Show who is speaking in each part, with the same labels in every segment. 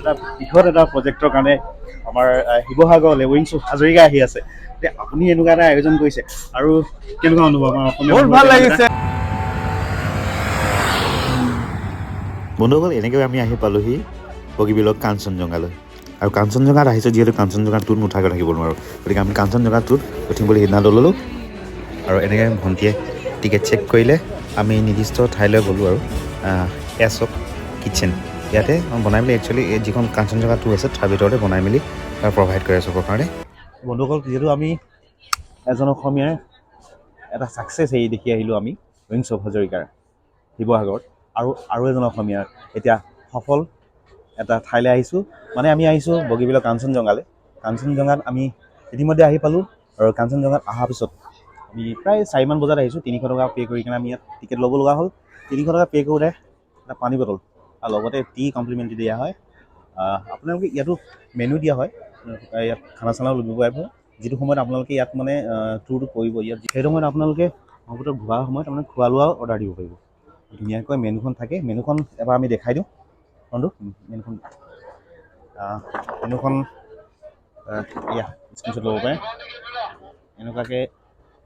Speaker 1: এটা বৃহৎ এটা প্ৰজেক্টৰ কাৰণে আমাৰ শিৱসাগৰলৈ উইংছ হাজৰিকা আহি আছে। এতিয়া আপুনি এনেকুৱা এটা আয়োজন কৰিছে আৰু কেনেকুৱা অনুভৱ আমাৰ অসমীয়া
Speaker 2: বহুত ভাল লাগিছে।
Speaker 3: বন্ধুসকল, এনেকৈ আমি আহি পালোহি বগীবিলৰ কাঞ্চনজংঘালৈ। আৰু কাঞ্চনজংঘাত আহিছোঁ যিহেতু কাঞ্চনজংঘাটোত নুঠাকৈ থাকিব নোৱাৰোঁ, গতিকে আমি কাঞ্চনজংঘাটোত উঠিম বুলি সিদ্ধান্ত ল'লোঁ। আৰু এনেকৈ ভণ্টিয়ে টিকেট চেক কৰিলে আমি নিৰ্দিষ্ট ঠাইলৈ গ'লোঁ আৰু এছক কিটচেন ইয়াতে বনাই মেলি একচুৱেলি যিখন কাঞ্চনজংঘা টুৰ আছে তাৰ ভিতৰতে বনাই মেলি প্ৰভাইড কৰে চবৰ কাৰণে।
Speaker 1: বন্ধুসকল, যিহেতু আমি এজন অসমীয়াৰ এটা ছাকচেছ হেৰি দেখি আহিলোঁ আমি উইংছ অফ হাজৰিকাৰ শিৱসাগৰত, আৰু এজন অসমীয়াৰ এতিয়া সফল এটা ঠাইলৈ আহিছোঁ। মানে আমি আহিছোঁ বগীবিলৰ কাঞ্চনজংঘালৈ। কাঞ্চনজংঘাত আমি ইতিমধ্যে আহি পালোঁ। আৰু কাঞ্চনজংঘাত অহাৰ পিছত আমি প্ৰায় 4মান বজাত আহিছোঁ। 300 টকা পে' কৰি কিনে আমি ইয়াত টিকেট ল'ব লগা হ'ল। 300 টকা পে' কৰোঁতে এটা পানী বটল আৰু লগতে টি কমপ্লিমেণ্টৰী দিয়া হয়। আপোনালোকে ইয়াতো মেনু দিয়া হয়, ইয়াত খানা চানাও ল'ব পাৰিব। যিটো সময়ত আপোনালোকে ইয়াত মানে টুৰটো কৰিব, ইয়াত সেইটো সময়ত আপোনালোকে ব্ৰহ্মপুত্ৰত ঘূৰা সময়ত মানে খোৱা লোৱাও অৰ্ডাৰ দিব পাৰিব। ধুনীয়াকৈ মেনুখন থাকে। মেনুখন এবাৰ আমি দেখাই দিওঁ বন্ধু। মেনুখন এয়া স্ক্ৰীনশ্বট ল'ব পাৰে। এনেকুৱাকৈ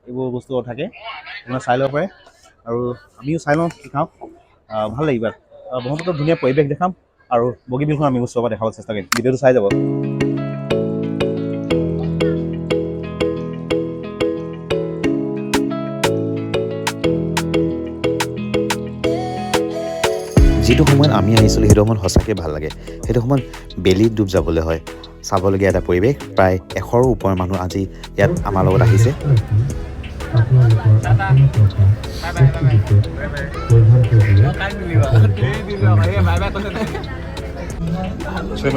Speaker 1: এইবোৰ বস্তু থাকে, আপোনাৰ চাই ল'ব পাৰে। আৰু আমিও চাই লওঁ কি খাওঁ, ভাল লাগিব। ব্ৰহ্মপুত্ৰত ধুনীয়া পৰিৱেশ দেখাম আৰু বগীবিলখন আমি ওচৰৰ পৰা দেখাবলৈ চেষ্টা কৰিম। ভিডিঅ'টো চাই যাব।
Speaker 3: যিটো সময়ত আমি আহিছিলোঁ সেইটো সময়ত সঁচাকৈ ভাল লাগে। সেইটো সময়ত বেলি ডুব যাবলৈ হয়, চাবলগীয়া এটা পৰিৱেশ। প্ৰায় 100ৰো ওপৰৰ মানুহ আজি ইয়াত আমাৰ লগত আহিছে।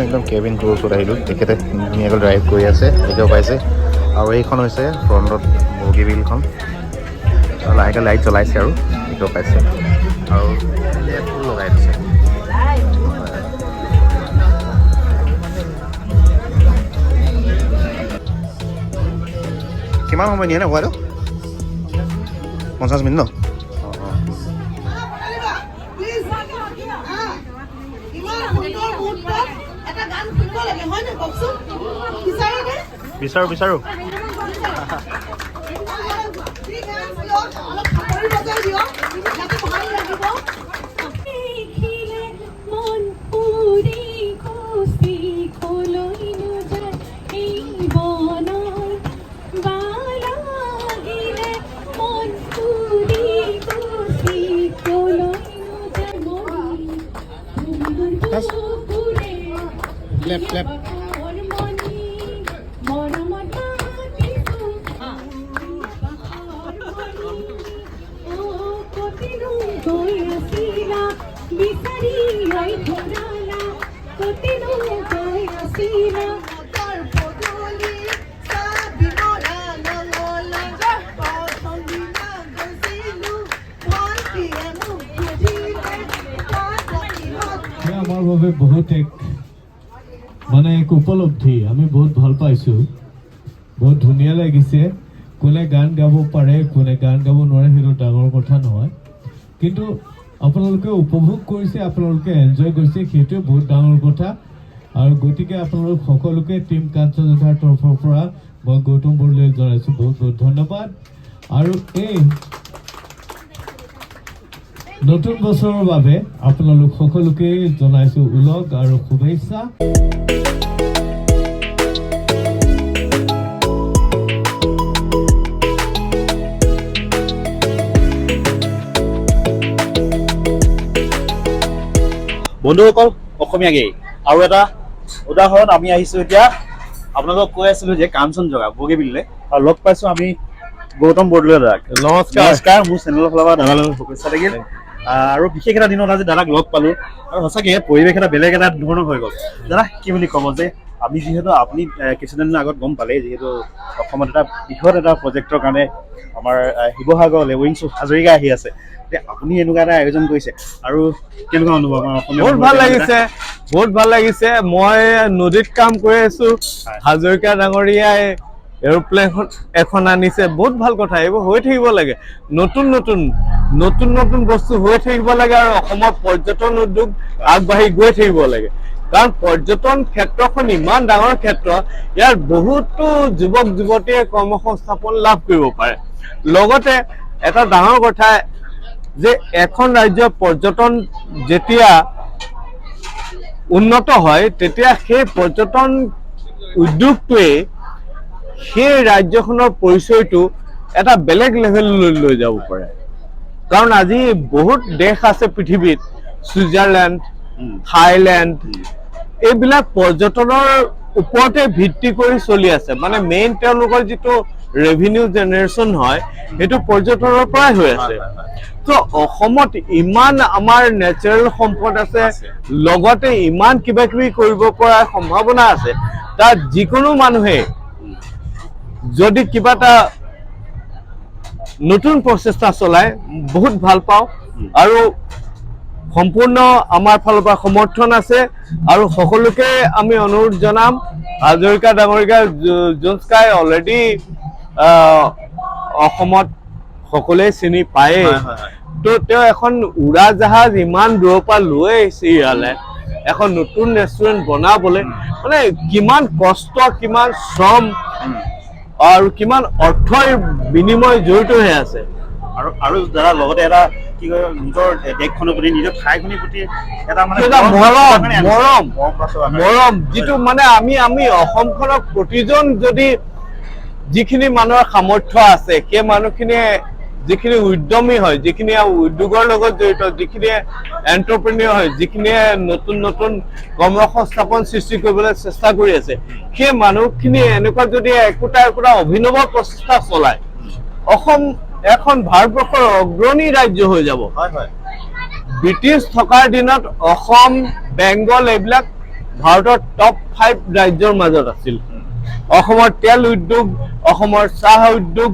Speaker 3: একদম কেবিন ক্ৰুৰ ওচৰত আহিলোঁ। তেখেতে ধুনীয়াকৈ ড্ৰাইভ কৰি আছে, দেখিব পাইছে। আৰু এইখন হৈছে ফ্ৰণ্টত বগীবিলখন, লাহেকৈ লাইট জ্বলাইছে আৰু দেখিব পাইছে। আৰু ফুল লগাই দিছে। কিমান সময় নিয়ে ন খোৱাটো? 50 মিনিট ন? বিচাৰো বিচাৰো। Clap, clap.
Speaker 2: আমাৰ বাবে বহুত এক উপলব্ধি। আমি বহুত ভাল পাইছোঁ, বহুত ধুনীয়া লাগিছে। কোনে গান গাব পাৰে, কোনে গান গাব নোৱাৰে সেইটো ডাঙৰ কথা নহয়, কিন্তু আপোনালোকে উপভোগ কৰিছে, আপোনালোকে এনজয় কৰিছে, সেইটোৱে বহুত ডাঙৰ কথা। আৰু গতিকে আপোনালোক সকলোকে টিম কাঞ্চনজংঘাৰ তৰফৰ পৰা মই গৌতম বৰদলৈ জনাইছোঁ বহুত বহুত ধন্যবাদ। আৰু এই নতুন বছৰৰ বাবে আপোনালোক সকলোকে জনাইছোঁ উলগ আৰু শুভেচ্ছা।
Speaker 1: বন্ধুসকল, অসমীয়া গেই আৰু এটা উদাহৰণ। আমি আহিছোঁ এতিয়া, আপোনালোকক কৈ আছিলোঁ যে কাঞ্চনজংঘা বগীবিললৈ, আৰু লগ পাইছোঁ আমি গৌতম বৰদলৈ দাদাক। নমস্কাৰ। মোৰ চেনেলৰ ফালৰ পৰা দাদালৈ শুভেচ্ছা থাকিল। আৰু বিশেষ এটা দিনত আজি দাদাক লগ পালোঁ, আৰু সঁচাকৈ পৰিৱেশ এটা বেলেগ এটা ধৰণৰ হৈ গ'ল। দাদা কি বুলি ক'ব যে আমি যিহেতু আপুনি কিছুদিনৰ আগত গম পালেই, যিহেতু অসমত এটা বৃহৎ এটা প্ৰজেক্টৰ কাৰণে আমাৰ শিৱসাগৰলৈ উইংছ হাজৰিকা আহি আছে। এতিয়া আপুনি এনেকুৱা এটা আয়োজন কৰিছে আৰু কেনেকুৱা অনুভৱ আমাৰ অসমীয়া?
Speaker 2: বহুত ভাল লাগিছে, বহুত ভাল লাগিছে। মই নদীত কাম কৰি আছোঁ, হাজৰিকা ডাঙৰীয়াই এৰোপ্লেন এখন আনিছে, বহুত ভাল কথা। এইবোৰ হৈ থাকিব লাগে, নতুন নতুন বস্তু হৈ থাকিব লাগে, আৰু অসমৰ পৰ্যটন উদ্যোগ আগবাঢ়ি গৈ থাকিব লাগে। কাৰণ পৰ্যটন ক্ষেত্ৰখন ইমান ডাঙৰ ক্ষেত্ৰ, ইয়াৰ বহুতো যুৱক যুৱতীয়ে কৰ্মসংস্থাপন লাভ কৰিব পাৰে। লগতে এটা ডাঙৰ কথা যে এখন ৰাজ্যৰ পৰ্যটন যেতিয়া উন্নত হয় তেতিয়া সেই পৰ্যটন উদ্যোগটোৱে সেই ৰাজ্যখনৰ পৰিচয়টো এটা বেলেগ লেভেললৈ লৈ যাব পাৰে। কাৰণ আজি বহুত দেশ আছে পৃথিৱীত, ছুইজাৰলেণ্ড, থাইলেণ্ড, এইবিলাক পৰ্যটনৰ ওপৰতে ভিত্তি কৰি চলি আছে। মানে মেইন তেওঁলোকৰ যিটো ৰেভিনিউ জেনেৰেশ্যন হয় সেইটো পৰ্যটনৰ পৰাই হৈ আছে। তো অসমত ইমান আমাৰ নেচাৰেল সম্পদ আছে, লগতে ইমান কিবা কিবি কৰিব পৰা সম্ভাৱনা আছে, তাত যিকোনো মানুহে যদি কিবা এটা নতুন প্ৰচেষ্টা চলাই বহুত ভাল পাওঁ। আৰু সম্পূৰ্ণ আমাৰ ফালৰ পৰা সমৰ্থন আছে। আৰু সকলোকে আমি অনুৰোধ জনাম, হাজৰিকা ডাঙৰীয়া জোনস্কাই অলৰেডি অসমত সকলোৱে চিনি পায়ে। তো তেওঁ এখন উৰাজাহাজ ইমান দূৰৰ পৰা লৈ আহিছে ইয়ালে এখন নতুন ৰেষ্টুৰেণ্ট বনাবলৈ। মানে কিমান কষ্ট, কিমান শ্ৰম আৰু কিমান অৰ্থৰ বিনিময় জড়িত হৈ আছে।
Speaker 3: আৰু দাদা লগতে এটা কি কয় নিজৰ দেশখনৰ প্ৰতি নিজৰ ঠাইখনৰ প্ৰতি এটা মানে
Speaker 2: মৰম যিটো মানে আমি অসমখনক প্ৰতিজন যদি যিখিনি মানুহৰ সামৰ্থ্য আছে সেই মানুহখিনিয়ে যিখিনি উদ্যমী হয়, যিখিনি উদ্যোগৰ লগত জড়িত, যিখিনি এণ্টাৰপ্ৰেনিয়ৰ হয়, যিখিনিয়ে নতুন নতুন কৰ্মসংস্থাপন সৃষ্টি কৰিবলৈ চেষ্টা কৰি আছে, সেই মানুহখিনিয়ে এনেকুৱা যদি একোটা অভিনৱ প্ৰচেষ্টা চলায়, অসম এখন ভাৰতবৰ্ষৰ অগ্ৰণী ৰাজ্য হৈ যাব। ব্ৰিটিছ থকাৰ দিনত অসম, বেংগল এইবিলাক ভাৰতৰ টপ 5 ৰাজ্যৰ মাজত আছিল। অসমৰ তেল উদ্যোগ, অসমৰ চাহ উদ্যোগ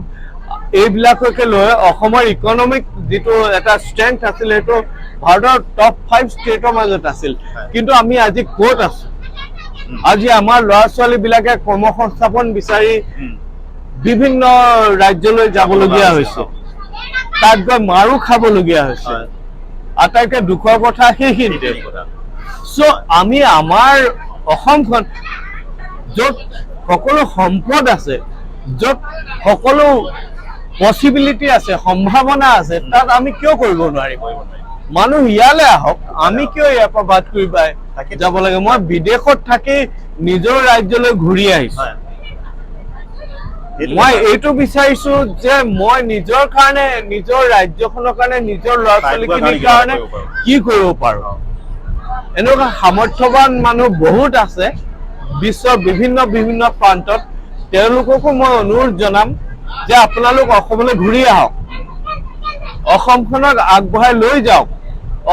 Speaker 2: এইবিলাককে লৈ অসমৰ ইকনমিক যিটো এটা ষ্ট্ৰেংথ আছিল সেইটো ভাৰতৰ টপ 5 ষ্টেটৰ মাজত আছিল। কিন্তু আমি আজি ক'ত আছো? আজি আমাৰ ল'ৰা ছোৱালীবিলাকে কৰ্মসংস্থাপন বিচাৰি বিভিন্ন ৰাজ্যলৈ যাবলগীয়া হৈছে, তাত গৈ মাৰো খাবলগীয়া হৈছে। আটাইতকৈ দুখৰ কথা সেইখিনিতে। চ' আমি আমাৰ অসমখন য'ত সকলো সম্পদ আছে, য'ত সকলো পচিবিলিটি আছে, সম্ভাৱনা আছে, তাত আমি কিয় কৰিব নোৱাৰিম? মানুহ ইয়ালৈ আহক, আমি কিয় ইয়াৰ পৰা বাদ কৰি পাই যাব লাগে? মই বিদেশত থাকি নিজৰ ৰাজ্যলৈ ঘূৰি আহিছো। মই এইটো বিচাৰিছো যে মই নিজৰ কাৰণে, নিজৰ ৰাজ্যখনৰ কাৰণে, নিজৰ ল'ৰা ছোৱালীখিনিৰ কাৰণে কি কৰিব পাৰো। এনেকুৱা সামৰ্থ্যৱান মানুহ বহুত আছে বিশ্বৰ বিভিন্ন প্ৰান্তত। তেওঁলোককো মই অনুৰোধ জনাম যে আপোনালোক অসমলৈ ঘূৰি আহক, অসমখনক আগবঢ়াই লৈ যাওক,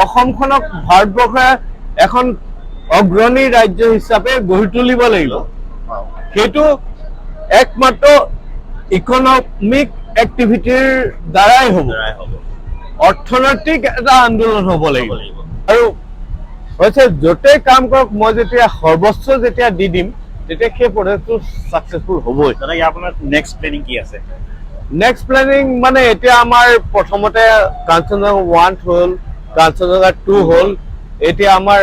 Speaker 2: অসমখনক ভাৰতবৰ্ষে এখন অগ্ৰণী ৰাজ্য হিচাপে গঢ়ি তুলিব লাগিব। সেইটো একমাত্ৰ ইকনমিক এক্টিভিটিৰ দ্বাৰাই হ'ব, অৰ্থনৈতিক এটা আন্দোলন হ'ব লাগিব। আৰু হৈছে য'তেই কাম কৰক, মই যেতিয়া সৰ্বোচ্চ যেতিয়া দি দিম তেতিয়া সেই প্ৰজেক্টটো ছাকচেছফুল হ'বই।
Speaker 3: দাদা ইয়াৰ আপোনাৰ নেক্সট প্লেনিং কি আছে?
Speaker 2: নেক্সট প্লেনিং মানে এতিয়া আমাৰ প্ৰথমতে কাঞ্চনজংঘা 1 হ'ল, কাঞ্চনজংঘা 2 হ'ল। এতিয়া আমাৰ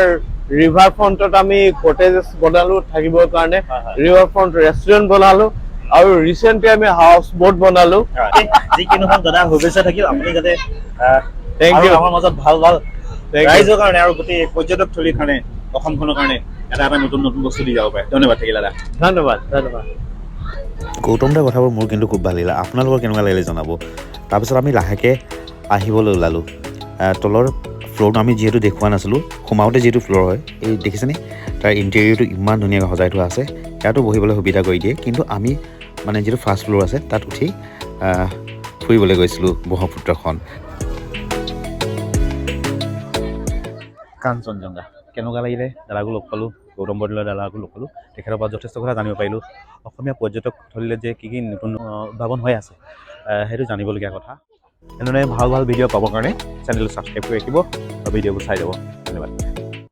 Speaker 2: ৰিভাৰ ফ্ৰণ্টত আমি কটেজেছ বনালো থাকিবৰ কাৰণে, ৰিভাৰ ফ্ৰণ্ট ৰেষ্টুৰেণ্ট বনালো, আৰু ৰিচেণ্টলি আমি হাউচ বোট বনালো।
Speaker 3: যিকি নহওক দাদা শুভেচ্ছা থাকিল, আপুনি যাতে
Speaker 2: থেংক ইউ
Speaker 3: আমাৰ মাজত ভাল ৰাইজৰ কাৰণে আৰু গোটেই পৰ্যটকথলীৰ কাৰণে, অসমখনৰ কাৰণে এটা নতুন বস্তু দি যাব পাৰে। ধন্যবাদ থাকিল দাদা।
Speaker 2: ধন্যবাদ।
Speaker 3: গৌতম দাৰ কথাবোৰ মোৰ কিন্তু খুব ভাল লাগিলে। আপোনালোকৰ কেনেকুৱা লাগিলে জনাব। তাৰপিছত আমি লাহেকৈ আহিবলৈ ওলালোঁ। তলৰ ফ্ল'ৰটো আমি যিহেতু দেখুওৱা নাছিলোঁ, সোমাওঁতে যিহেতু ফ্ল'ৰ হয়, এই দেখিছেনে তাৰ ইণ্টেৰিয়ৰটো ইমান ধুনীয়াকৈ সজাই থোৱা আছে, ইয়াতো বহিবলৈ সুবিধা কৰি দিয়ে। কিন্তু আমি মানে যিটো ফাৰ্ষ্ট ফ্ল'ৰ আছে তাত উঠি ফুৰিবলৈ গৈছিলোঁ ব্ৰহ্মপুত্ৰখন। কাঞ্চনজংঘা কেনেকুৱা লাগিলে? দাদাকো লগ পালোঁ, গৌতম বৰদলৈ দাদাকো লগ পালোঁ। তেখেতৰ পৰা যথেষ্ট কথা জানিব পাৰিলোঁ। অসমীয়া পৰ্যটকথলীলৈ যে কি নতুন উদ্ভাৱন হৈ আছে সেইটো জানিবলগীয়া কথা। এনেধৰণে ভাল ভিডিঅ' পাবৰ কাৰণে চেনেলটো ছাবস্ক্ৰাইব কৰি ৰাখিব আৰু ভিডিঅ'বোৰ চাই যাব। ধন্যবাদ।